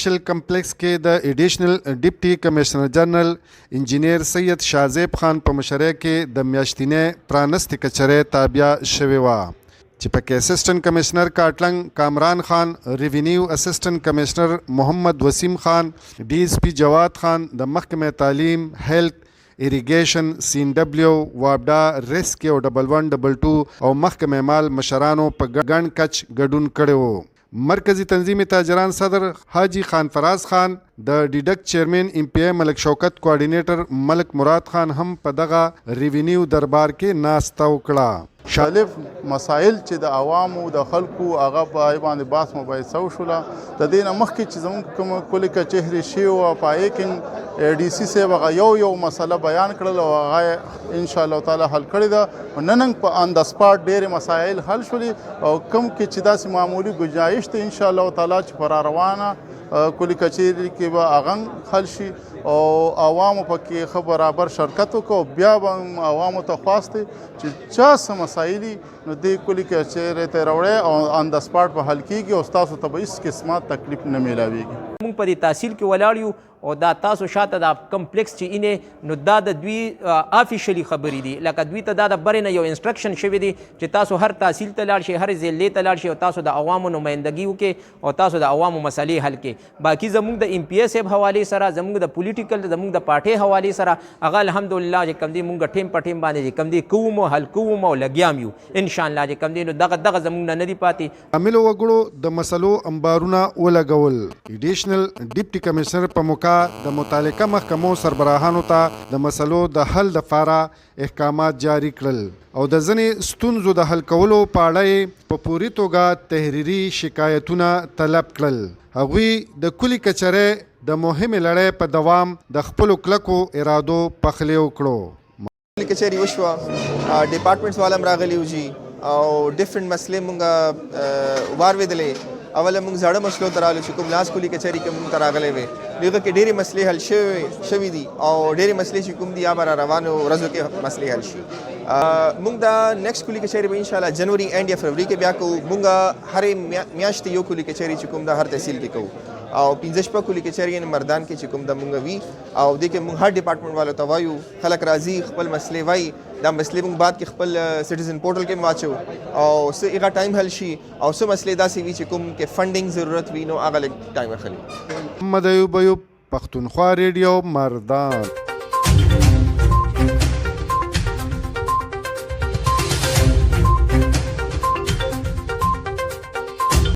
پروینشل کمپلیکس کې د ایډیشنل ډیپټي کمشنر جنرال انجینیر سید شازیب خان په مشرۍ کې د میاشتنۍ پرانستې کچرۍ تابع شوې وه چې پکې اسسټنټ کمشنر کاټلنګ کامران خان، ریونیو اسسټنټ کمشنر محمد وسیم خان، ډي ایس پي جواد خان، د محکمې تعلیم، هیلث، ایریګیشن، سین ډبلیو، وابډا، ریسکیو 1122 او محکمه مال مشرانو په ګڼ کچ ګډون کړی و. مرکزی تنظیم تاجران صدر حاجی خان فراز خان، د ډیډک چیرمن ام پی ای ملک شوکت کوارډینیټر ملک مراد خان هم په دغه ریونیو دربار کې ناسته وکړه. مختلف مسایل چې د عوامو د خلکو هغه په باندې باس مباحثه وشوله. د دې نه مخکې چې زموږ کوم کلي کچهرې شوي وه په هغې کې ډي سي صاحب هغه یو مسله بیان کړل او هغه انشاءالله تعالی حل کړې ده. نن په آن د سپاټ ډېرې مسایل حل شولې او کوم کې چې داسې معمولي ګنجایش ده انشاءالله تعالی چې په راروانه کلي کچهرې کې به هغه حل شي او عوامو پکې ښه برابر شرکت وکړو. بیا به عوامو ته خواست دی چې چا څه مسایل نو دې کلي کچهرې ته راوړی او آن د سپاټ په حل کېږي او ستاسو ته به هېڅ قسمه تکلیف نه میلاویږي. موږ په دې تحصیل کې ولاړ یو او دا تاسو شاته دا کمپلیکس چې اینې نو دا د دوی آفیشلی خبرې دي، لکه دوی ته دا د برې نه یو انسټرکشن شوی دی چې تاسو هر تحصیل ته لاړ شئ، هر ضلعې ته لاړ شئ او تاسو د عوامو نمایندګي وکړئ او تاسو د عوامو مسلې حل کړئ. باقي زموږ د ام پی ای صاحب حوالې سره، زموږ د پولیټیکل زموږ د پارټۍ حوالې سره هغه الحمدلله چې کوم دی موږ ټیم په ټیم باندې چې کوم دی کوو مو حل کوو مو لګیا یو انشاءالله چې کوم دی نو دغه زموږ نه دی پاتې. عاملو وګړو د مسلو انبارونه ولګول. ایډیشنل ډیپټي کمشنر په موقع د متعلقه محکمو سربراهانو ته د مسلو د حل لپاره احکامات جاری کړل او د ځینې ستونزو د حل کولو په اړه په پوری توګه تحریري شکایتونه طلب کړل. هغوی د کلي کچرۍ د مهمې لړۍ په دوام د خپلو کلکو ارادو پخلی وکړو. کلي کچهري وشوه، ډپارټمنټس والا هم راغلي وو جي او ډفرنټ مسلې مونږ واورېدلې. اوله موږ زاړه مسلو ته رالو چې کوم لاس کلي کچهري کې موږ ته راغلی وې، دغه کې ډېرې مسلې حل شوي دي او ډېرې مسلې چې کوم دي یا به را روانو ورځو کې مسلې حل شي. موږ دا نیکسټ کلي کچهري به انشاءالله جنوري اینډ یا فروری کې بیا کوو. موږ هرې میاشتې یو کلي کچهري چې کوم دا هر تحصیل کې کوو او 15 شپه کلي کچهري مردان کې چې کوم دا موږ وي او دې کې موږ هر ډپارټمنټ والو ته وایو، خلک راځي خپل مسلې وایي. دا مسلې موږ بعد کې خپل سټیزن پورټل کې واچو او څه هغه ټایم حل شي او څه مسلې داسې وي چې کوم کې فنډینګ ضرورت وي نو هغه لږ ټایم اخلي. محمد ایوب، پښتونخوا ریډیو، مردان.